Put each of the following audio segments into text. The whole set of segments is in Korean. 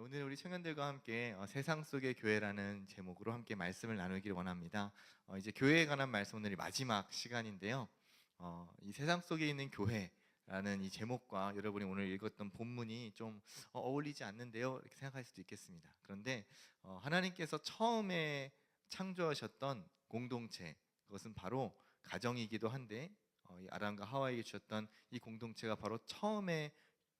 오늘 우리 청년들과 함께 세상 속의 교회라는 제목으로 함께 말씀을 나누기를 원합니다. 이제 교회에 관한 말씀 오늘이 마지막 시간인데요. 이 세상 속에 있는 교회라는 이 제목과 여러분이 오늘 읽었던 본문이 좀 어울리지 않는데요, 이렇게 생각할 수도 있겠습니다. 그런데 하나님께서 처음에 창조하셨던 공동체, 그것은 바로 가정이기도 한데 이 아담과 하와에게 주셨던 이 공동체가 바로 처음에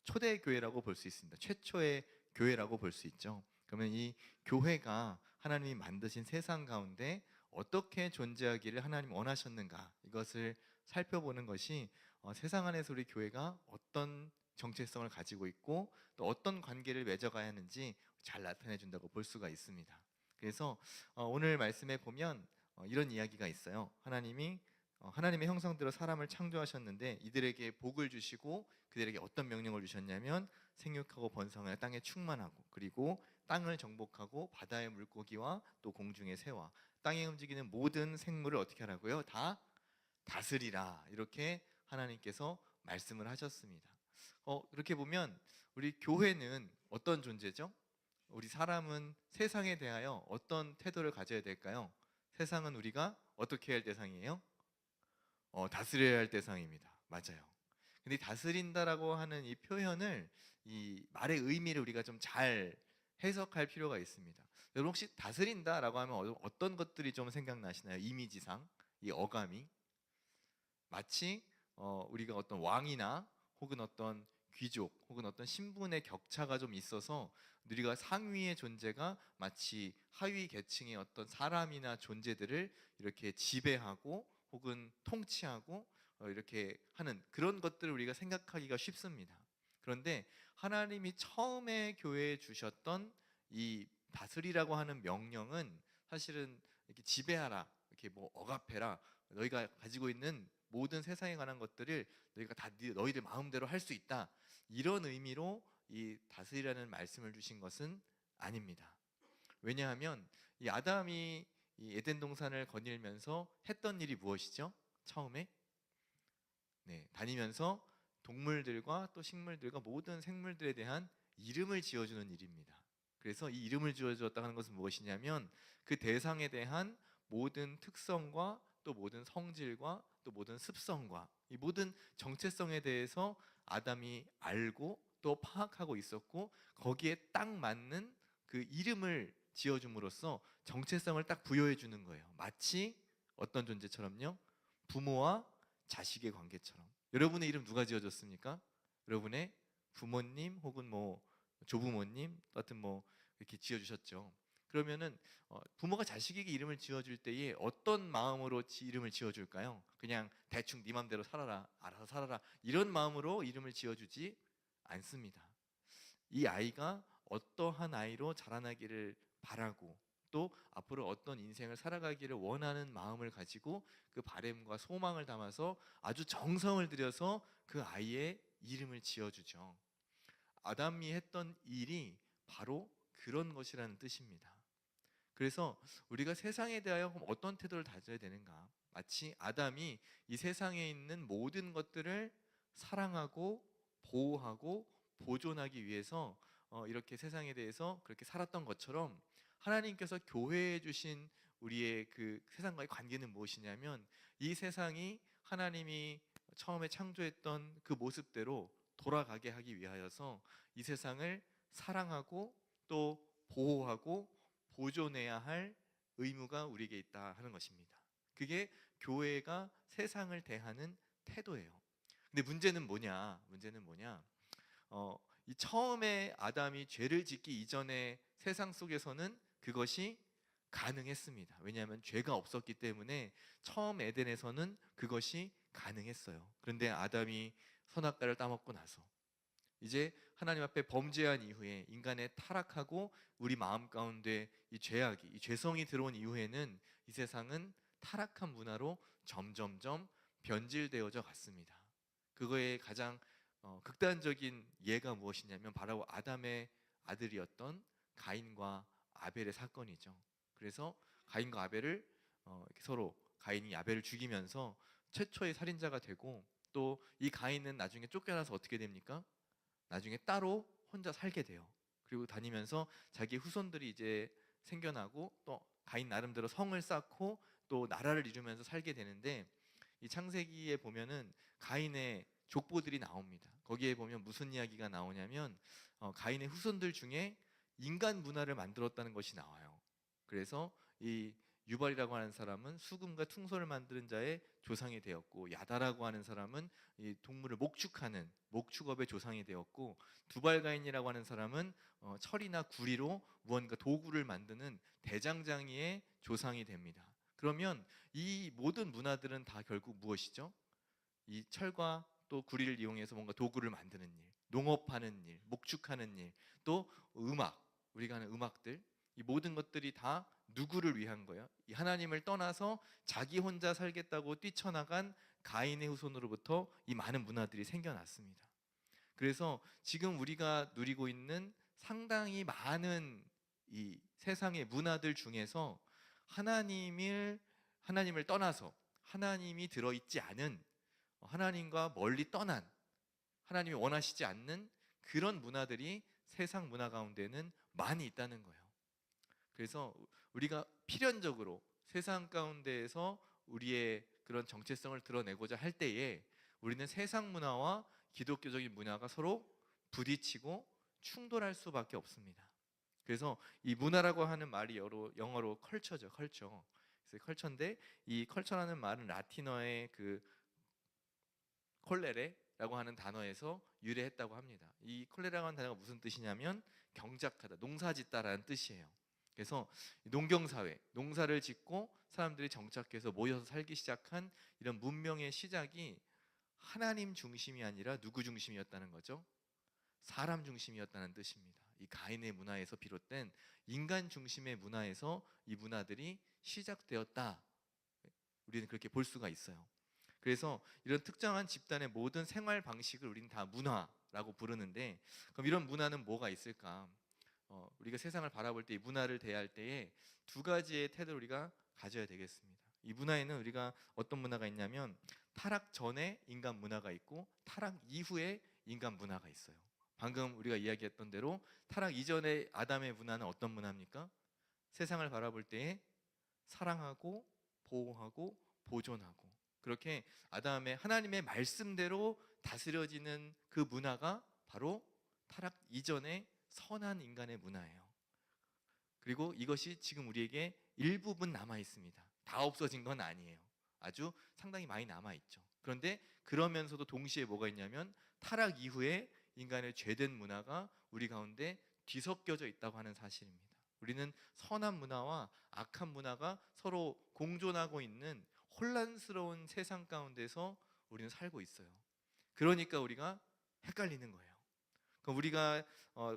초대교회라고 볼 수 있습니다. 최초의 교회라고 볼 수 있죠. 그러면 이 교회가 하나님이 만드신 세상 가운데 어떻게 존재하기를 하나님 원하셨는가, 이것을 살펴보는 것이 세상 안에서 우리 교회가 어떤 정체성을 가지고 있고 또 어떤 관계를 맺어가야 하는지 잘 나타내 준다고 볼 수가 있습니다. 그래서 오늘 말씀에 보면 이런 이야기가 있어요. 하나님이 하나님의 형상대로 사람을 창조하셨는데 이들에게 복을 주시고 그들에게 어떤 명령을 주셨냐면 생육하고 번성하여 땅에 충만하고, 그리고 땅을 정복하고 바다의 물고기와 또 공중의 새와 땅에 움직이는 모든 생물을 어떻게 하라고요? 다 다스리라, 이렇게 하나님께서 말씀을 하셨습니다. 이렇게 보면 우리 교회는 어떤 존재죠? 우리 사람은 세상에 대하여 어떤 태도를 가져야 될까요? 세상은 우리가 어떻게 해야 할 대상이에요? 다스려야 할 대상입니다. 맞아요. 근데 다스린다라고 하는 이 표현을, 이 말의 의미를 우리가 좀 잘 해석할 필요가 있습니다. 여러분 혹시 다스린다라고 하면 어떤 것들이 좀 생각나시나요? 이미지상, 이 어감이 마치 우리가 어떤 왕이나 혹은 어떤 귀족 혹은 어떤 신분의 격차가 좀 있어서 우리가 상위의 존재가 마치 하위 계층의 어떤 사람이나 존재들을 이렇게 지배하고 혹은 통치하고 이렇게 하는 그런 것들을 우리가 생각하기가 쉽습니다. 그런데 하나님이 처음에 교회에 주셨던 이 다스리라고 하는 명령은 사실은 이렇게 지배하라, 이렇게 뭐 억압해라, 너희가 가지고 있는 모든 세상에 관한 것들을 너희가 다 너희들 마음대로 할 수 있다, 이런 의미로 이 다스리라는 말씀을 주신 것은 아닙니다. 왜냐하면 이 아담이 이 에덴 동산을 거닐면서 했던 일이 무엇이죠? 처음에 다니면서 동물들과 또 식물들과 모든 생물들에 대한 이름을 지어주는 일입니다. 그래서 이 이름을 지어주었다는 것은 무엇이냐면 그 대상에 대한 모든 특성과 또 모든 성질과 또 모든 습성과 이 모든 정체성에 대해서 아담이 알고 또 파악하고 있었고, 거기에 딱 맞는 그 이름을 지어줌으로써 정체성을 딱 부여해 주는 거예요. 마치 어떤 존재처럼요? 부모와 자식의 관계처럼. 여러분의 이름 누가 지어줬습니까? 여러분의 부모님 혹은 뭐 조부모님 같은 뭐 이렇게 지어주셨죠. 그러면은 부모가 자식에게 이름을 지어줄 때에 어떤 마음으로 이름을 지어줄까요? 그냥 대충 네 맘대로 살아라, 알아서 살아라, 이런 마음으로 이름을 지어주지 않습니다. 이 아이가 어떠한 아이로 자라나기를 바라고 또 앞으로 어떤 인생을 살아가기를 원하는 마음을 가지고 그 바램과 소망을 담아서 아주 정성을 들여서 그 아이의 이름을 지어주죠. 아담이 했던 일이 바로 그런 것이라는 뜻입니다. 그래서 우리가 세상에 대하여 어떤 태도를 가져야 되는가? 마치 아담이 이 세상에 있는 모든 것들을 사랑하고 보호하고 보존하기 위해서 이렇게 세상에 대해서 그렇게 살았던 것처럼, 하나님께서 교회에 주신 우리의 그 세상과의 관계는 무엇이냐면 이 세상이 하나님이 처음에 창조했던 그 모습대로 돌아가게 하기 위하여서 이 세상을 사랑하고 또 보호하고 보존해야 할 의무가 우리에게 있다 하는 것입니다. 그게 교회가 세상을 대하는 태도예요. 근데 문제는 뭐냐? 이 처음에 아담이 죄를 짓기 이전의 세상 속에서는 그것이 가능했습니다. 왜냐하면 죄가 없었기 때문에 처음 에덴에서는 그것이 가능했어요. 그런데 아담이 선악과를 따먹고 나서 이제 하나님 앞에 범죄한 이후에 인간의 타락하고 우리 마음 가운데 이 죄악이, 이 죄성이 들어온 이후에는 이 세상은 타락한 문화로 점점점 변질되어져 갔습니다. 그거의 가장 극단적인 예가 무엇이냐면 바로 아담의 아들이었던 가인과 아벨의 사건이죠. 그래서 가인과 아벨을 이렇게 서로, 가인이 아벨을 죽이면서 최초의 살인자가 되고, 또 이 가인은 나중에 쫓겨나서 어떻게 됩니까? 나중에 따로 혼자 살게 돼요. 그리고 다니면서 자기 후손들이 이제 생겨나고 또 가인 나름대로 성을 쌓고 또 나라를 이루면서 살게 되는데, 이 창세기에 보면은 가인의 족보들이 나옵니다. 거기에 보면 무슨 이야기가 나오냐면 가인의 후손들 중에 인간 문화를 만들었다는 것이 나와요. 그래서 이 유발이라고 하는 사람은 수금과 퉁소를 만드는 자의 조상이 되었고, 야다라고 하는 사람은 이 동물을 목축하는 목축업의 조상이 되었고, 두발가인이라고 하는 사람은 철이나 구리로 무언가 도구를 만드는 대장장이의 조상이 됩니다. 그러면 이 모든 문화들은 다 결국 무엇이죠? 이 철과 또 구리를 이용해서 뭔가 도구를 만드는 일, 농업하는 일, 목축하는 일, 또 음악, 우리가 하는 음악들, 이 모든 것들이 다 누구를 위한 거예요? 이 하나님을 떠나서 자기 혼자 살겠다고 뛰쳐나간 가인의 후손으로부터 이 많은 문화들이 생겨났습니다. 그래서 지금 우리가 누리고 있는 상당히 많은 이 세상의 문화들 중에서 하나님을 떠나서 하나님이 들어있지 않은, 하나님과 멀리 떠난, 하나님이 원하시지 않는 그런 문화들이 세상 문화 가운데는 많이 있다는 거예요. 그래서 우리가 필연적으로 세상 가운데에서 우리의 그런 정체성을 드러내고자 할 때에 우리는 세상 문화와 기독교적인 문화가 서로 부딪히고 충돌할 수밖에 없습니다. 그래서 이 문화라고 하는 말이 영어로 컬처죠, 컬처. 그래서 컬처인데, 이 컬처라는 말은 라틴어의 그 콜레레라고 하는 단어에서 유래했다고 합니다. 이 콜레라고 하는 단어가 무슨 뜻이냐면 경작하다, 농사짓다라는 뜻이에요. 그래서 농경사회, 농사를 짓고 사람들이 정착해서 모여서 살기 시작한 이런 문명의 시작이 하나님 중심이 아니라 누구 중심이었다는 거죠? 사람 중심이었다는 뜻입니다. 이 가인의 문화에서 비롯된 인간 중심의 문화에서 이 문화들이 시작되었다, 우리는 그렇게 볼 수가 있어요. 그래서 이런 특정한 집단의 모든 생활 방식을 우리는 다 문화라고 부르는데, 그럼 이런 문화는 뭐가 있을까? 우리가 세상을 바라볼 때 이 문화를 대할 때에 두 가지의 태도를 우리가 가져야 되겠습니다. 이 문화에는 우리가 어떤 문화가 있냐면, 타락 전에 인간 문화가 있고 타락 이후에 인간 문화가 있어요. 방금 우리가 이야기했던 대로 타락 이전의 아담의 문화는 어떤 문화입니까? 세상을 바라볼 때에 사랑하고 보호하고 보존하고, 그렇게 아담의 하나님의 말씀대로 다스려지는 그 문화가 바로 타락 이전의 선한 인간의 문화예요. 그리고 이것이 지금 우리에게 일부분 남아 있습니다. 다 없어진 건 아니에요. 아주 상당히 많이 남아 있죠. 그런데 그러면서도 동시에 뭐가 있냐면, 타락 이후에 인간의 죄된 문화가 우리 가운데 뒤섞여져 있다고 하는 사실입니다. 우리는 선한 문화와 악한 문화가 서로 공존하고 있는 혼란스러운 세상 가운데서 우리는 살고 있어요. 그러니까 우리가 헷갈리는 거예요. 그럼 우리가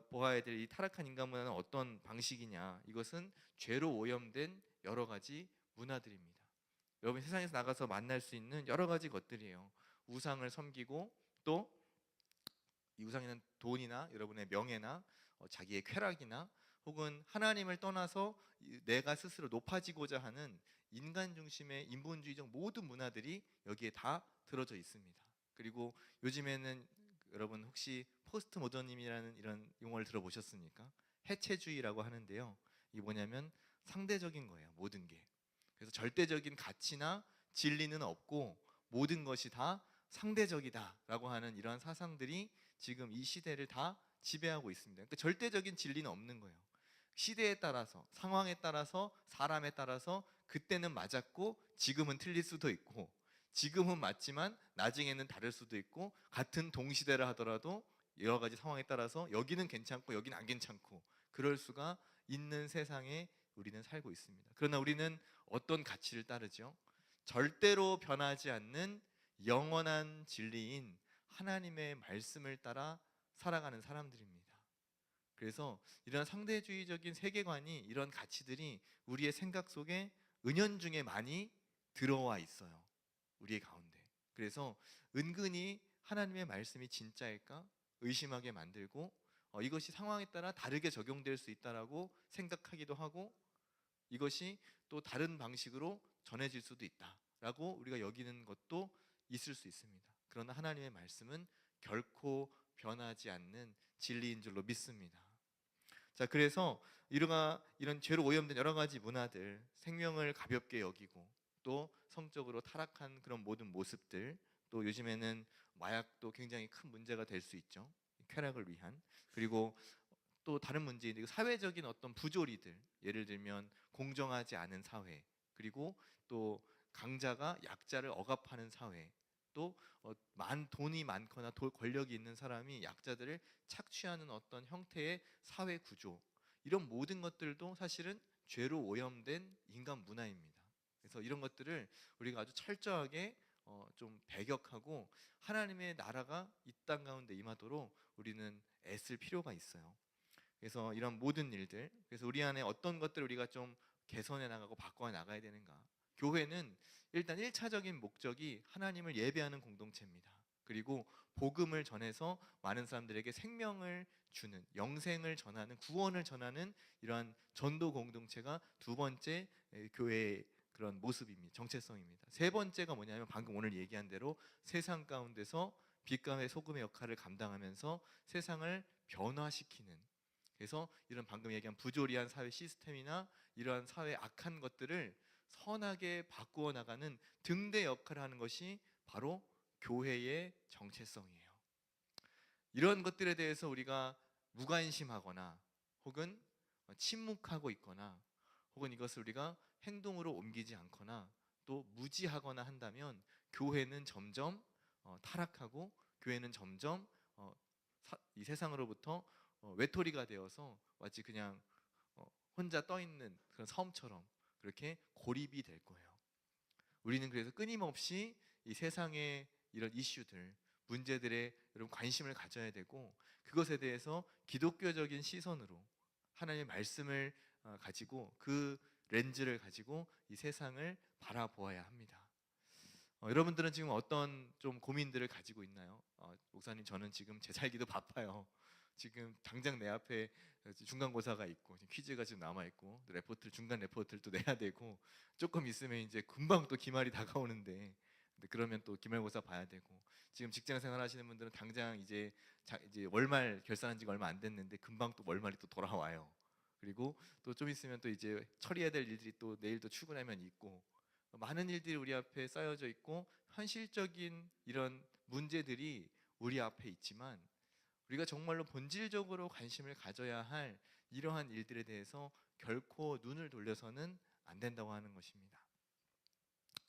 보아야 될 이 타락한 인간 문화는 어떤 방식이냐? 이것은 죄로 오염된 여러 가지 문화들입니다. 여러분 세상에서 나가서 만날 수 있는 여러 가지 것들이에요. 우상을 섬기고, 또 이 우상에는 돈이나 여러분의 명예나 자기의 쾌락이나, 혹은 하나님을 떠나서 내가 스스로 높아지고자 하는 인간 중심의 인본주의적 모든 문화들이 여기에 다 들어져 있습니다. 그리고 요즘에는 여러분 혹시 포스트 모더니즘이라는 이런 용어를 들어보셨습니까? 해체주의라고 하는데요. 이게 뭐냐면 상대적인 거예요, 모든 게. 그래서 절대적인 가치나 진리는 없고 모든 것이 다 상대적이다라고 하는 이러한 사상들이 지금 이 시대를 다 지배하고 있습니다. 그러니까 절대적인 진리는 없는 거예요. 시대에 따라서, 상황에 따라서, 사람에 따라서 그때는 맞았고 지금은 틀릴 수도 있고, 지금은 맞지만 나중에는 다를 수도 있고, 같은 동시대라 하더라도 여러 가지 상황에 따라서 여기는 괜찮고 여기는 안 괜찮고, 그럴 수가 있는 세상에 우리는 살고 있습니다. 그러나 우리는 어떤 가치를 따르죠? 절대로 변하지 않는 영원한 진리인 하나님의 말씀을 따라 살아가는 사람들입니다. 그래서 이런 상대주의적인 세계관이, 이런 가치들이 우리의 생각 속에 은연중에 많이 들어와 있어요, 우리의 가운데. 그래서 은근히 하나님의 말씀이 진짜일까 의심하게 만들고, 이것이 상황에 따라 다르게 적용될 수 있다라고 생각하기도 하고, 이것이 또 다른 방식으로 전해질 수도 있다라고 우리가 여기는 것도 있을 수 있습니다. 그러나 하나님의 말씀은 결코 변하지 않는 진리인 줄로 믿습니다. 자, 그래서 이런 죄로 오염된 여러 가지 문화들, 생명을 가볍게 여기고 또 성적으로 타락한 그런 모든 모습들, 또 요즘에는 마약도 굉장히 큰 문제가 될 수 있죠. 쾌락을 위한. 그리고 또 다른 문제인데 사회적인 어떤 부조리들, 예를 들면 공정하지 않은 사회, 그리고 또 강자가 약자를 억압하는 사회, 또 돈이 많거나 권력이 있는 사람이 약자들을 착취하는 어떤 형태의 사회 구조, 이런 모든 것들도 사실은 죄로 오염된 인간 문화입니다. 그래서 이런 것들을 우리가 아주 철저하게 좀 배격하고 하나님의 나라가 이 땅 가운데 임하도록 우리는 애쓸 필요가 있어요. 그래서 이런 모든 일들, 그래서 우리 안에 어떤 것들을 우리가 좀 개선해 나가고 바꿔 나가야 되는가. 교회는 일단 1차적인 목적이 하나님을 예배하는 공동체입니다. 그리고 복음을 전해서 많은 사람들에게 생명을 주는, 영생을 전하는, 구원을 전하는 이러한 전도 공동체가 두 번째 교회의 그런 모습입니다. 정체성입니다. 세 번째가 뭐냐면 방금 오늘 얘기한 대로 세상 가운데서 빛감의 소금의 역할을 감당하면서 세상을 변화시키는, 그래서 이런 방금 얘기한 부조리한 사회 시스템이나 이러한 사회 악한 것들을 선하게 바꾸어 나가는 등대 역할을 하는 것이 바로 교회의 정체성이에요. 이런 것들에 대해서 우리가 무관심하거나 혹은 침묵하고 있거나 혹은 이것을 우리가 행동으로 옮기지 않거나 또 무지하거나 한다면 교회는 점점 타락하고 교회는 점점 이 세상으로부터 외톨이가 되어서 마치 그냥 혼자 떠 있는 그런 섬처럼 그렇게 고립이 될 거예요. 우리는 그래서 끊임없이 이 세상의 이런 이슈들, 문제들에 여러분 관심을 가져야 되고 그것에 대해서 기독교적인 시선으로 하나님의 말씀을 가지고 그 렌즈를 가지고 이 세상을 바라보아야 합니다. 여러분들은 지금 어떤 좀 고민들을 가지고 있나요? 목사님, 저는 지금 제 살기도 바빠요. 지금 당장 내 앞에 중간고사가 있고 퀴즈가 지금 남아 있고 중간 레포트를 또 내야 되고 조금 있으면 이제 금방 또 기말이 다가오는데, 근데 그러면 또 기말고사 봐야 되고, 지금 직장 생활 하시는 분들은 당장 이제 월말 결산한 지가 얼마 안 됐는데 금방 또 월말이 또 돌아와요. 그리고 또 좀 있으면 또 이제 처리해야 될 일들이 또 내일 또 출근하면 있고, 많은 일들이 우리 앞에 쌓여져 있고 현실적인 이런 문제들이 우리 앞에 있지만 우리가 정말로 본질적으로 관심을 가져야 할 이러한 일들에 대해서 결코 눈을 돌려서는 안 된다고 하는 것입니다.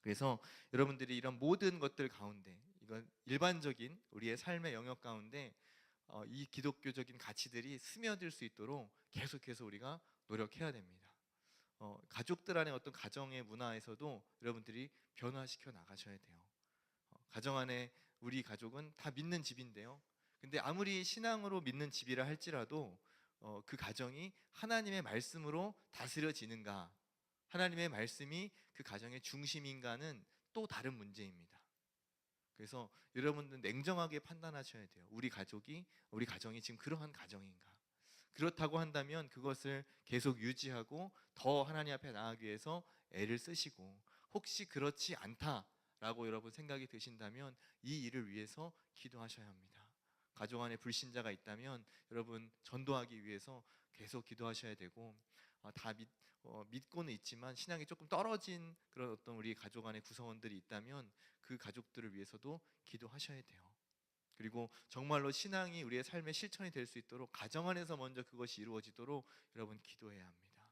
그래서 여러분들이 이런 모든 것들 가운데, 이건 일반적인 우리의 삶의 영역 가운데 이 기독교적인 가치들이 스며들 수 있도록 계속해서 우리가 노력해야 됩니다. 가족들 안에 어떤 가정의 문화에서도 여러분들이 변화시켜 나가셔야 돼요. 가정 안에 우리 가족은 다 믿는 집인데요. 근데 아무리 신앙으로 믿는 집이라 할지라도 그 가정이 하나님의 말씀으로 다스려지는가, 하나님의 말씀이 그 가정의 중심인가는 또 다른 문제입니다. 그래서 여러분들 냉정하게 판단하셔야 돼요. 우리 가정이 지금 그러한 가정인가? 그렇다고 한다면 그것을 계속 유지하고 더 하나님 앞에 나아가기 위해서 애를 쓰시고, 혹시 그렇지 않다라고 여러분 생각이 드신다면 이 일을 위해서 기도하셔야 합니다. 가족 안에 불신자가 있다면 여러분 전도하기 위해서 계속 기도하셔야 되고, 믿고는 있지만 신앙이 조금 떨어진 그런 어떤 우리 가족 안에 구성원들이 있다면 그 가족들을 위해서도 기도하셔야 돼요. 그리고 정말로 신앙이 우리의 삶의 실천이 될 수 있도록 가정 안에서 먼저 그것이 이루어지도록 여러분 기도해야 합니다.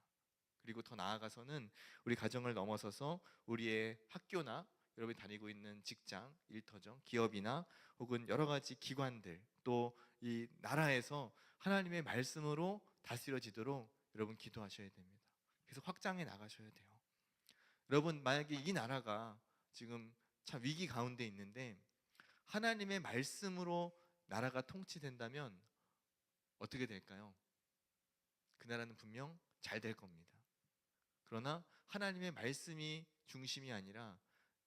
그리고 더 나아가서는 우리 가정을 넘어서서 우리의 학교나 여러분이 다니고 있는 직장, 일터정, 기업이나 혹은 여러 가지 기관들, 또 이 나라에서 하나님의 말씀으로 다스려지도록 여러분 기도하셔야 됩니다. 그래서 확장해 나가셔야 돼요. 여러분, 만약에 이 나라가 지금 참 위기 가운데 있는데 하나님의 말씀으로 나라가 통치된다면 어떻게 될까요? 그 나라는 분명 잘 될 겁니다. 그러나 하나님의 말씀이 중심이 아니라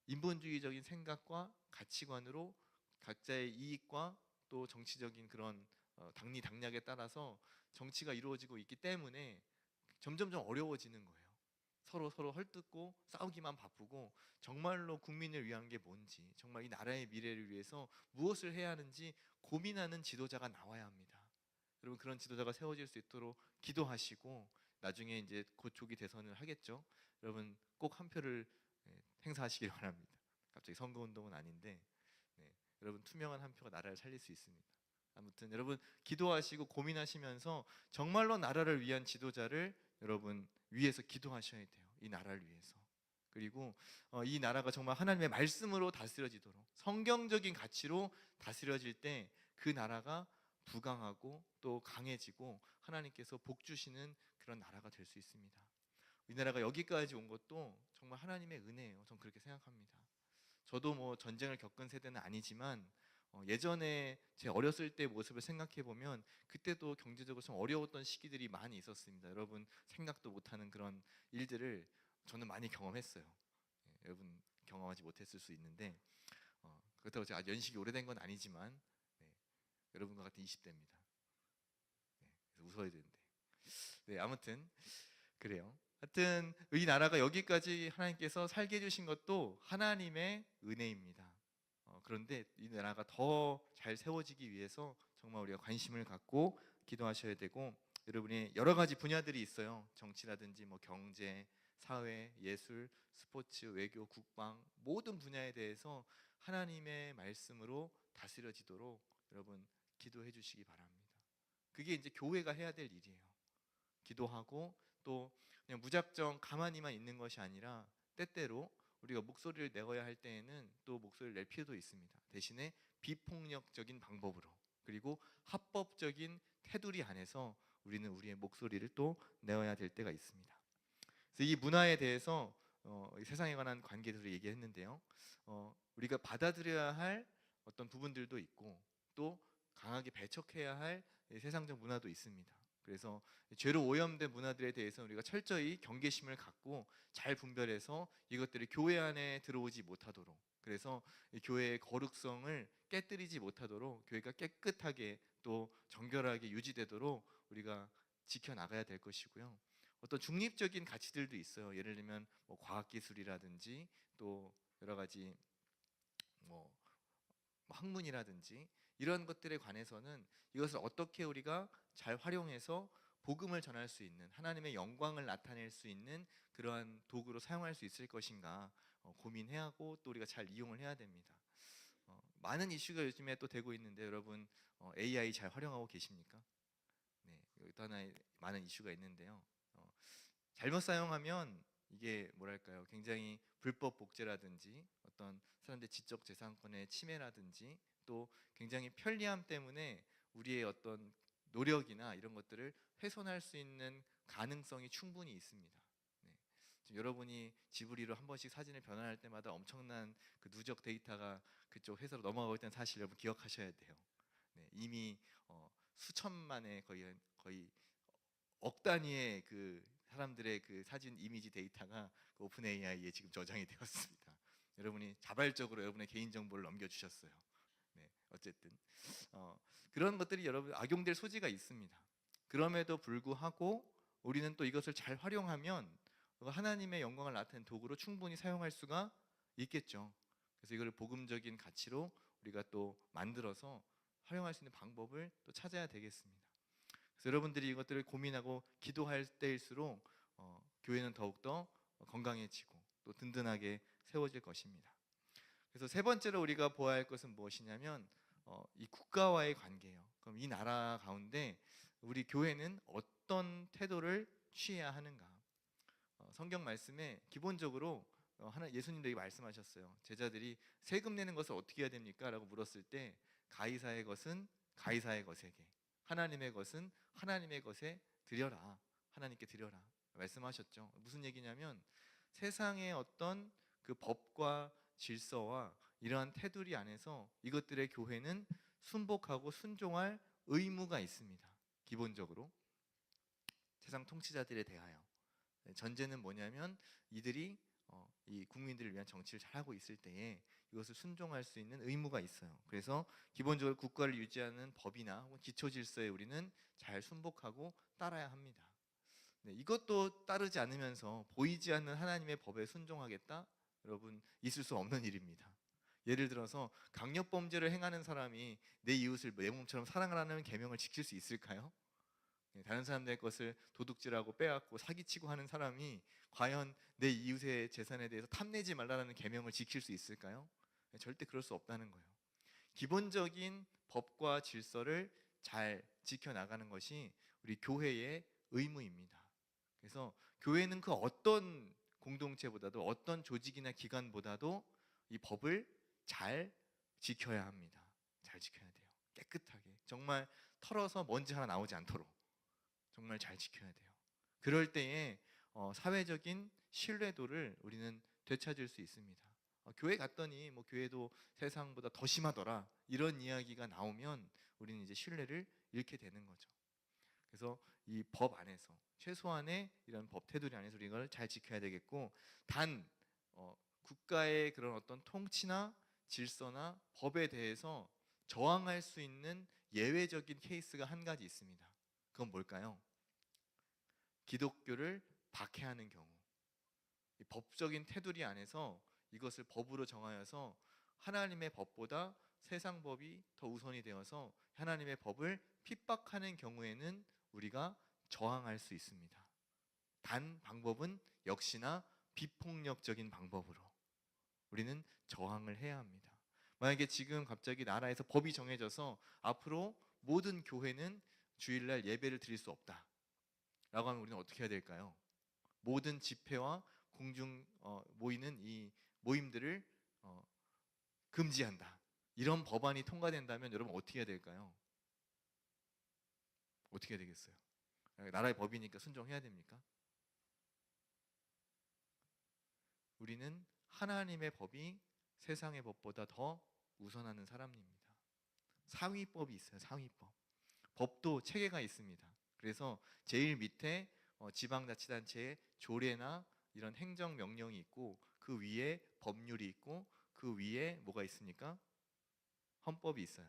인본주의적인 생각과 가치관으로 각자의 이익과 또 정치적인 그런 당리당략에 따라서 정치가 이루어지고 있기 때문에 점점점 어려워지는 거예요. 서로 헐뜯고 싸우기만 바쁘고 정말로 국민을 위한 게 뭔지, 정말 이 나라의 미래를 위해서 무엇을 해야 하는지 고민하는 지도자가 나와야 합니다. 여러분 그런 지도자가 세워질 수 있도록 기도하시고 나중에 이제 곧 조기 대선을 하겠죠. 여러분 꼭 한 표를 행사하시길 바랍니다. 갑자기 선거운동은 아닌데 여러분 투명한 한 표가 나라를 살릴 수 있습니다. 아무튼 여러분 기도하시고 고민하시면서 정말로 나라를 위한 지도자를 여러분 위해서 기도하셔야 돼요. 이 나라를 위해서. 그리고 이 나라가 정말 하나님의 말씀으로 다스려지도록 성경적인 가치로 다스려질 때 그 나라가 부강하고 또 강해지고 하나님께서 복 주시는 그런 나라가 될 수 있습니다. 이 나라가 여기까지 온 것도 정말 하나님의 은혜예요. 저는 그렇게 생각합니다. 저도 뭐 전쟁을 겪은 세대는 아니지만 예전에 제 어렸을 때 모습을 생각해 보면 그때도 경제적으로 좀 어려웠던 시기들이 많이 있었습니다. 여러분 생각도 못하는 그런 일들을 저는 많이 경험했어요. 여러분 경험하지 못했을 수 있는데 그렇다고 제가 연식이 오래된 건 아니지만 여러분과 같은 20대입니다. 그래서 웃어야 되는데. 아무튼 그래요. 하여튼 이 나라가 여기까지 하나님께서 살게 해주신 것도 하나님의 은혜입니다. 그런데 이 나라가 더 잘 세워지기 위해서 정말 우리가 관심을 갖고 기도하셔야 되고 여러분이 여러 가지 분야들이 있어요. 정치라든지 뭐 경제, 사회, 예술, 스포츠, 외교, 국방 모든 분야에 대해서 하나님의 말씀으로 다스려지도록 여러분 기도해 주시기 바랍니다. 그게 이제 교회가 해야 될 일이에요. 기도하고 또 그냥 무작정 가만히만 있는 것이 아니라 때때로 우리가 목소리를 내어야 할 때에는 또 목소리를 낼 필요도 있습니다. 대신에 비폭력적인 방법으로 그리고 합법적인 테두리 안에서 우리는 우리의 목소리를 또 내어야 될 때가 있습니다. 그래서 이 문화에 대해서 이 세상에 관한 관계들을 얘기했는데요. 우리가 받아들여야 할 어떤 부분들도 있고 또 강하게 배척해야 할 세상적 문화도 있습니다. 그래서 죄로 오염된 문화들에 대해서 우리가 철저히 경계심을 갖고 잘 분별해서 이것들이 교회 안에 들어오지 못하도록 그래서 교회의 거룩성을 깨뜨리지 못하도록 교회가 깨끗하게 또 정결하게 유지되도록 우리가 지켜나가야 될 것이고요. 어떤 중립적인 가치들도 있어요. 예를 들면 뭐 과학기술이라든지 또 여러 가지 뭐 학문이라든지 이런 것들에 관해서는 이것을 어떻게 우리가 잘 활용해서 복음을 전할 수 있는 하나님의 영광을 나타낼 수 있는 그러한 도구로 사용할 수 있을 것인가 고민해야 하고 또 우리가 잘 이용을 해야 됩니다. 많은 이슈가 요즘에 또 되고 있는데 여러분 AI 잘 활용하고 계십니까? 또 하나의 많은 이슈가 있는데요. 잘못 사용하면 이게 뭐랄까요? 굉장히 불법 복제라든지 어떤 사람들의 지적 재산권의 침해라든지 또 굉장히 편리함 때문에 우리의 어떤 노력이나 이런 것들을 훼손할 수 있는 가능성이 충분히 있습니다. 지금 여러분이 지브리로 한 번씩 사진을 변환할 때마다 엄청난 그 누적 데이터가 그쪽 회사로 넘어가고 있다는 사실 여러분 기억하셔야 돼요. 이미 수천만의 거의 억 단위의 그 사람들의 그 사진 이미지 데이터가 그 오픈 AI에 지금 저장이 되었습니다. 여러분이 자발적으로 여러분의 개인 정보를 넘겨주셨어요. 어쨌든 그런 것들이 여러분 악용될 소지가 있습니다. 그럼에도 불구하고 우리는 또 이것을 잘 활용하면 하나님의 영광을 나타내는 도구로 충분히 사용할 수가 있겠죠. 그래서 이걸 복음적인 가치로 우리가 또 만들어서 활용할 수 있는 방법을 또 찾아야 되겠습니다. 그래서 여러분들이 이것들을 고민하고 기도할 때일수록 교회는 더욱더 건강해지고 또 든든하게 세워질 것입니다. 그래서 세 번째로 우리가 보아야 할 것은 무엇이냐면 이 국가와의 관계예요. 그럼 이 나라 가운데 우리 교회는 어떤 태도를 취해야 하는가? 성경 말씀에 기본적으로 예수님도 말씀하셨어요. 제자들이 세금 내는 것을 어떻게 해야 됩니까? 라고 물었을 때 가이사의 것은 가이사의 것에게 하나님의 것은 하나님의 것에 드려라. 하나님께 드려라. 말씀하셨죠. 무슨 얘기냐면 세상의 어떤 그 법과 질서와 이러한 테두리 안에서 이것들의 교회는 순복하고 순종할 의무가 있습니다. 기본적으로 세상 통치자들에 대하여. 전제는 뭐냐면 이들이 이 국민들을 위한 정치를 잘하고 있을 때에 이것을 순종할 수 있는 의무가 있어요. 그래서 기본적으로 국가를 유지하는 법이나 기초 질서에 우리는 잘 순복하고 따라야 합니다. 이것도 따르지 않으면서 보이지 않는 하나님의 법에 순종하겠다? 여러분 있을 수 없는 일입니다. 예를 들어서 강력 범죄를 행하는 사람이 내 이웃을 내 몸처럼 사랑하라는 계명을 지킬 수 있을까요? 다른 사람들의 것을 도둑질하고 빼앗고 사기치고 하는 사람이 과연 내 이웃의 재산에 대해서 탐내지 말라는 계명을 지킬 수 있을까요? 절대 그럴 수 없다는 거예요. 기본적인 법과 질서를 잘 지켜나가는 것이 우리 교회의 의무입니다. 그래서 교회는 그 어떤 공동체보다도 어떤 조직이나 기관보다도 이 법을 잘 지켜야 합니다. 잘 지켜야 돼요. 깨끗하게. 정말 털어서 먼지 하나 나오지 않도록 정말 잘 지켜야 돼요. 그럴 때에 사회적인 신뢰도를 우리는 되찾을 수 있습니다. 교회 갔더니 뭐 교회도 세상보다 더 심하더라 이런 이야기가 나오면 우리는 이제 신뢰를 잃게 되는 거죠. 그래서 이 법 안에서 최소한의 이런 법 테두리 안에서 우리가 이걸 잘 지켜야 되겠고, 단 국가의 그런 어떤 통치나 질서나 법에 대해서 저항할 수 있는 예외적인 케이스가 한 가지 있습니다. 그건 뭘까요? 기독교를 박해하는 경우. 이 법적인 테두리 안에서 이것을 법으로 정하여서 하나님의 법보다 세상 법이 더 우선이 되어서 하나님의 법을 핍박하는 경우에는 우리가 저항할 수 있습니다. 단 방법은 역시나 비폭력적인 방법으로 우리는 저항을 해야 합니다. 만약에 지금 갑자기 나라에서 법이 정해져서 앞으로 모든 교회는 주일날 예배를 드릴 수 없다 라고 하면 우리는 어떻게 해야 될까요? 모든 집회와 공중 모이는 이 모임들을 금지한다. 이런 법안이 통과된다면 여러분 어떻게 해야 될까요? 어떻게 해야 되겠어요? 나라의 법이니까 순종해야 됩니까? 우리는 하나님의 법이 세상의 법보다 더 우선하는 사람입니다. 상위법이 있어요. 상위법. 법도 체계가 있습니다. 그래서 제일 밑에 지방자치단체의 조례나 이런 행정명령이 있고, 그 위에 법률이 있고, 그 위에 뭐가 있습니까? 헌법이 있어요.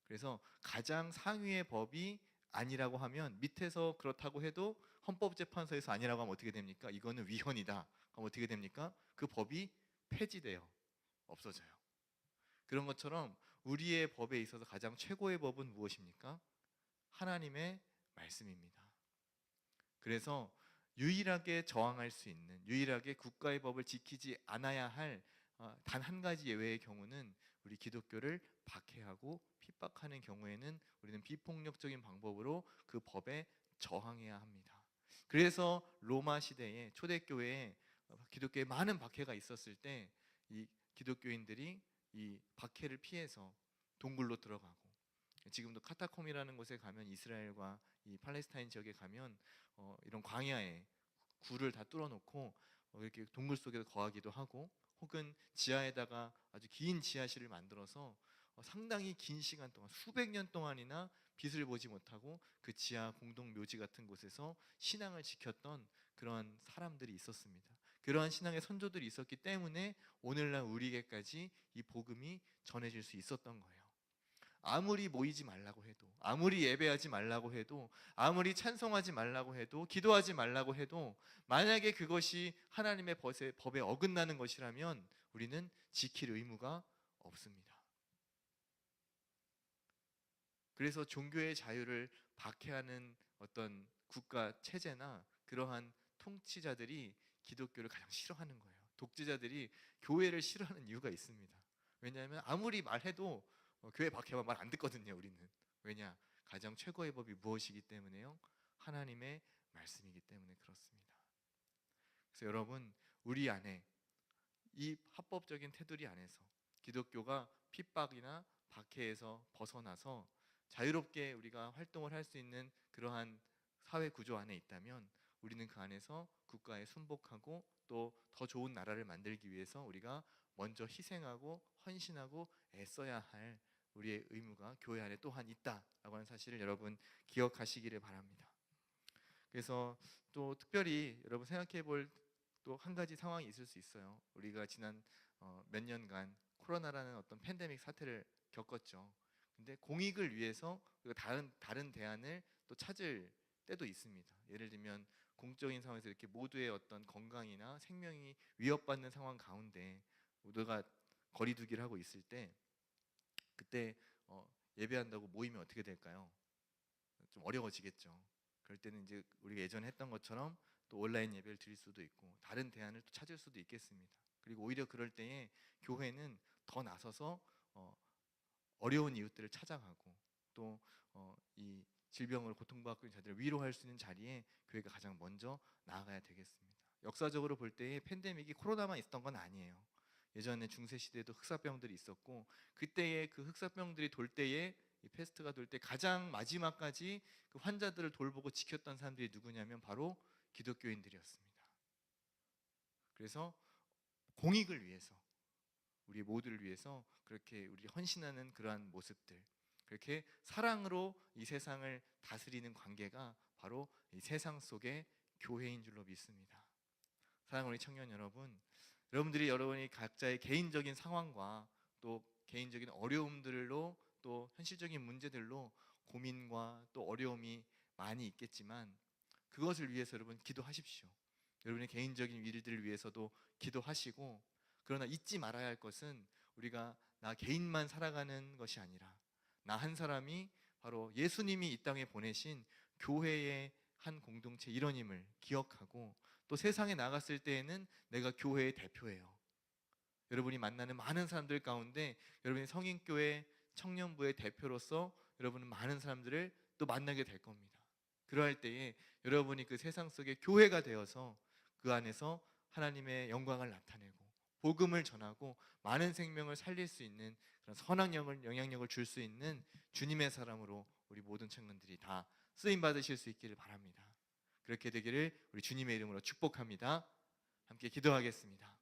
그래서 가장 상위의 법이 아니라고 하면, 밑에서 그렇다고 해도 헌법재판소에서 아니라고 하면 어떻게 됩니까? 이거는 위헌이다. 그럼 어떻게 됩니까? 그 법이 폐지돼요. 없어져요. 그런 것처럼 우리의 법에 있어서 가장 최고의 법은 무엇입니까? 하나님의 말씀입니다. 그래서 유일하게 저항할 수 있는, 유일하게 국가의 법을 지키지 않아야 할 단 한 가지 예외의 경우는 우리 기독교를 박해하고 핍박하는 경우에는 우리는 비폭력적인 방법으로 그 법에 저항해야 합니다. 그래서 로마 시대에 초대교회에 기독교에 많은 박해가 있었을 때 이 기독교인들이 이 박해를 피해서 동굴로 들어가고, 지금도 카타콤이라는 곳에 가면, 이스라엘과 이 팔레스타인 지역에 가면 이런 광야에 굴을 다 뚫어놓고 이렇게 동굴 속에서 거하기도 하고, 혹은 지하에다가 아주 긴 지하실을 만들어서 상당히 긴 시간 동안, 수백 년 동안이나 빛을 보지 못하고 그 지하 공동 묘지 같은 곳에서 신앙을 지켰던 그런 사람들이 있었습니다. 그러한 신앙의 선조들이 있었기 때문에 오늘날 우리에게까지 이 복음이 전해질 수 있었던 거예요. 아무리 모이지 말라고 해도, 아무리 예배하지 말라고 해도, 아무리 찬송하지 말라고 해도, 기도하지 말라고 해도, 만약에 그것이 하나님의 법에 어긋나는 것이라면 우리는 지킬 의무가 없습니다. 그래서 종교의 자유를 박해하는 어떤 국가 체제나 그러한 통치자들이 기독교를 가장 싫어하는 거예요. 독재자들이 교회를 싫어하는 이유가 있습니다. 왜냐하면 아무리 말해도 교회 박해만 말 안 듣거든요. 우리는. 왜냐? 가장 최고의 법이 무엇이기 때문에요? 하나님의 말씀이기 때문에 그렇습니다. 그래서 여러분, 우리 안에 이 합법적인 테두리 안에서 기독교가 핍박이나 박해에서 벗어나서 자유롭게 우리가 활동을 할 수 있는 그러한 사회 구조 안에 있다면, 우리는 그 안에서 국가에 순복하고 또 더 좋은 나라를 만들기 위해서 우리가 먼저 희생하고 헌신하고 애써야 할 우리의 의무가 교회 안에 또한 있다라고 하는 사실을 여러분 기억하시기를 바랍니다. 그래서 또 특별히 여러분 생각해 볼 또 한 가지 상황이 있을 수 있어요. 우리가 지난 몇 년간 코로나라는 어떤 팬데믹 사태를 겪었죠. 근데 공익을 위해서 우리가 다른 대안을 또 찾을 때도 있습니다. 예를 들면 공적인 상황에서 이렇게 모두의 어떤 건강이나 생명이 위협받는 상황 가운데 우리가 거리두기를 하고 있을 때 그때 예배한다고 모이면 어떻게 될까요? 좀 어려워지겠죠. 그럴 때는 이제 우리가 예전에 했던 것처럼 또 온라인 예배를 드릴 수도 있고 다른 대안을 또 찾을 수도 있겠습니다. 그리고 오히려 그럴 때에 교회는 더 나서서 어려운 이웃들을 찾아가고 또 이 질병으로 고통받고 있는 자들을 위로할 수 있는 자리에 교회가 가장 먼저 나아가야 되겠습니다. 역사적으로 볼 때에 팬데믹이 코로나만 있었던 건 아니에요. 예전에 중세 시대에도 흑사병들이 있었고 그때에 그 흑사병들이 돌 때에 이 패스트가 돌 때 가장 마지막까지 그 환자들을 돌보고 지켰던 사람들이 누구냐면 바로 기독교인들이었습니다. 그래서 공익을 위해서 우리 모두를 위해서 그렇게 우리 헌신하는 그러한 모습들, 그렇게 사랑으로 이 세상을 다스리는 관계가 바로 이 세상 속의 교회인 줄로 믿습니다. 사랑하는 우리 청년 여러분, 여러분이 각자의 개인적인 상황과 또 개인적인 어려움들로 또 현실적인 문제들로 고민과 또 어려움이 많이 있겠지만 그것을 위해서 여러분 기도하십시오. 여러분의 개인적인 일들을 위해서도 기도하시고, 그러나 잊지 말아야 할 것은 우리가 나 개인만 살아가는 것이 아니라 나 한 사람이 바로 예수님이 이 땅에 보내신 교회의 한 공동체 일원임을 기억하고, 또 세상에 나갔을 때에는 내가 교회의 대표예요. 여러분이 만나는 많은 사람들 가운데 여러분이 성인교회 청년부의 대표로서 여러분은 많은 사람들을 또 만나게 될 겁니다. 그러할 때에 여러분이 그 세상 속에 교회가 되어서 그 안에서 하나님의 영광을 나타내고 복음을 전하고 많은 생명을 살릴 수 있는 그런 선한 영향력을 줄 수 있는 주님의 사람으로 우리 모든 청년들이 다 쓰임 받으실 수 있기를 바랍니다. 그렇게 되기를 우리 주님의 이름으로 축복합니다. 함께 기도하겠습니다.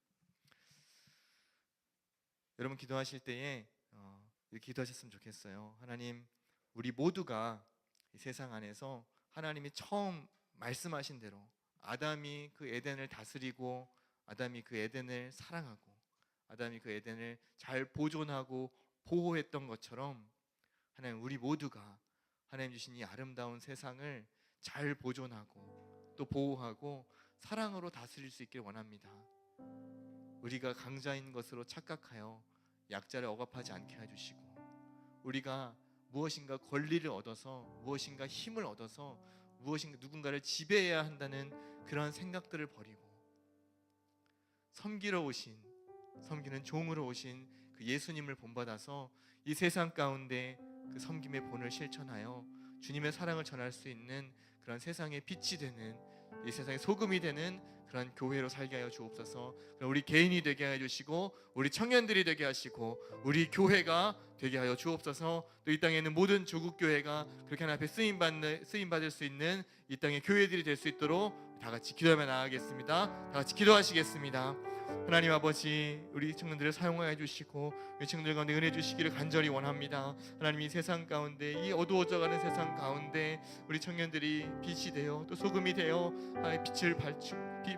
여러분 기도하실 때에 이렇게 기도하셨으면 좋겠어요. 하나님, 우리 모두가 이 세상 안에서 하나님이 처음 말씀하신 대로 아담이 그 에덴을 다스리고 아담이 그 에덴을 사랑하고 아담이 그 에덴을 잘 보존하고 보호했던 것처럼 하나님, 우리 모두가 하나님 주신 이 아름다운 세상을 잘 보존하고 또 보호하고 사랑으로 다스릴 수 있길 원합니다. 우리가 강자인 것으로 착각하여 약자를 억압하지 않게 해주시고, 우리가 무엇인가 권리를 얻어서 무엇인가 힘을 얻어서 무엇인가 누군가를 지배해야 한다는 그런 생각들을 버리고 섬기는 종으로 오신 그 예수님을 본받아서 이 세상 가운데 그 섬김의 본을 실천하여 주님의 사랑을 전할 수 있는 그런 세상의 빛이 되는, 이 세상의 소금이 되는 그런 교회로 살게 하여 주옵소서. 우리 개인이 되게 하여 주시고 우리 청년들이 되게 하시고 우리 교회가 되게 하여 주옵소서. 또 이 땅에 있는 모든 조국 교회가 그렇게 하나님 앞에 쓰임 받을 수 있는 이 땅의 교회들이 될 수 있도록 다 같이 기도하며 나아가겠습니다. 다 같이 기도하시겠습니다. 하나님 아버지, 우리 청년들을 사용하여 주시고 우리 청년들 가운데 은혜 주시기를 간절히 원합니다. 하나님, 이 세상 가운데, 이 어두워져가는 세상 가운데 우리 청년들이 빛이 되어 또 소금이 되어 빛을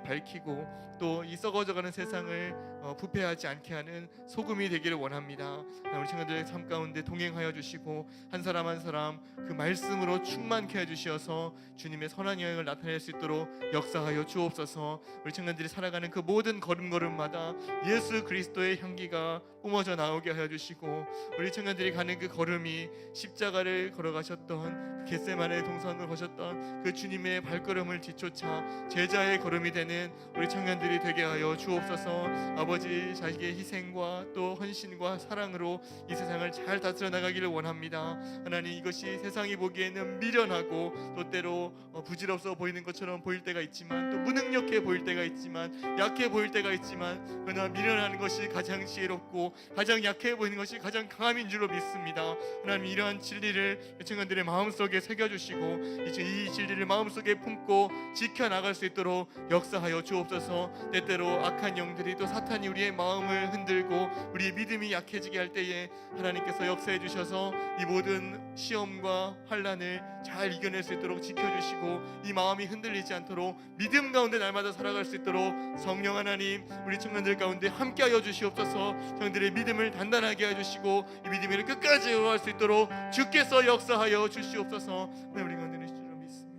밝히고 또 이 썩어져가는 세상을 부패하지 않게 하는 소금이 되기를 원합니다. 우리 청년들의 삶 가운데 동행하여 주시고 한 사람 한 사람 그 말씀으로 충만케 해주시어서 주님의 선한 영향을 나타낼 수 있도록 역사하여 주옵소서. 우리 청년들이 살아가는 그 모든 걸음걸음마다 예수 그리스도의 향기가 뿜어져 나오게 하여 주시고, 우리 청년들이 가는 그 걸음이 십자가를 걸어가셨던 그 겟세마네 동산으로 가셨던 그 주님의 발걸음을 뒤쫓아 제자의 걸음이 되는 우리 청년들이 되게 하여 주옵소서. 아버지, 자기의 희생과 또 헌신과 사랑으로 이 세상을 잘 다스려 나가기를 원합니다. 하나님, 이것이 세상이 보기에는 미련하고 또 때로 부질없어 보이는 것처럼 보일 때가 있지만, 또 무능력해 보일 때가 있지만, 약해 보일 때가 있지만, 그러나 미련하는 것이 가장 지혜롭고 가장 약해 보이는 것이 가장 강함인 줄로 믿습니다. 하나님, 이러한 진리를 청년들의 마음속에 새겨주시고 이 진리를 마음속에 품고 지켜나갈 수 있도록 역사하여 주옵소서. 때때로 악한 영들이 또 사탄이 우리의 마음을 흔들고 우리의 믿음이 약해지게 할 때에 하나님께서 역사해 주셔서 이 모든 시험과 환난을 잘 이겨낼 수 있도록 지켜주시고 이 마음이 흔들리지 않도록 믿음 가운데 날마다 살아갈 수 있도록 성령 하나님, 우리 청년들 가운데 함께하여 주시옵소서. 청년들의 믿음을 단단하게 해주시고 이 믿음을 끝까지 이어갈 수 있도록 주께서 역사하여 주시옵소서. 네, 우리 가운데 있는 줄로 믿습니다.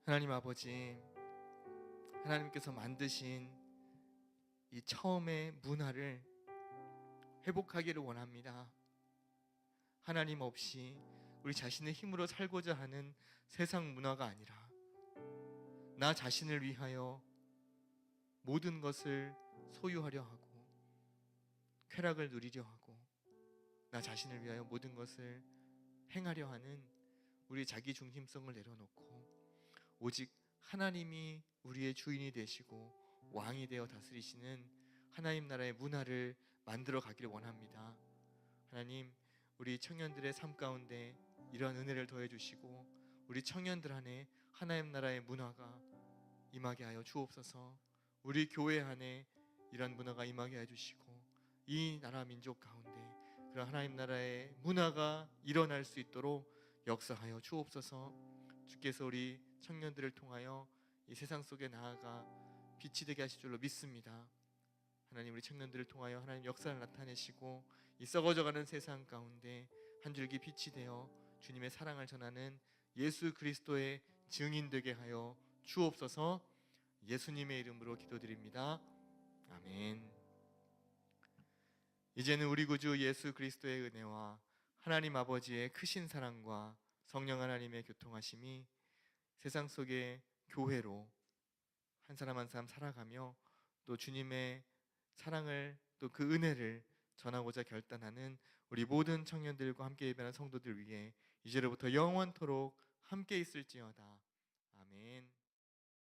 하나님 아버지, 하나님께서 만드신 이 처음의 문화를 회복하기를 원합니다. 하나님 없이 우리 자신의 힘으로 살고자 하는 세상 문화가 아니라 나 자신을 위하여 모든 것을 소유하려 하고 쾌락을 누리려 하고 나 자신을 위하여 모든 것을 행하려 하는 우리 자기 중심성을 내려놓고 오직 하나님이 우리의 주인이 되시고 왕이 되어 다스리시는 하나님 나라의 문화를 만들어 가기를 원합니다. 하나님, 우리 청년들의 삶 가운데 이러한 은혜를 더해 주시고 우리 청년들 안에 하나님 나라의 문화가 임하게 하여 주옵소서. 우리 교회 안에 이런 문화가 임하게 해 주시고 이 나라 민족 가운데 그런 하나님 나라의 문화가 일어날 수 있도록 역사하여 주옵소서. 주께서 우리 청년들을 통하여 이 세상 속에 나아가 빛이 되게 하실 줄로 믿습니다. 하나님, 우리 청년들을 통하여 하나님 역사를 나타내시고 이 썩어져가는 세상 가운데 한 줄기 빛이 되어 주님의 사랑을 전하는 예수 그리스도의 증인 되게 하여 주옵소서. 예수님의 이름으로 기도드립니다. 아멘. 이제는 우리 구주 예수 그리스도의 은혜와 하나님 아버지의 크신 사랑과 성령 하나님의 교통하심이 세상 속의 교회로 한 사람 한 사람 살아가며 또 주님의 사랑을 또 그 은혜를 전하고자 결단하는 우리 모든 청년들과 함께 예배하는 성도들 위해 이제로부터 영원토록 함께 있을지어다.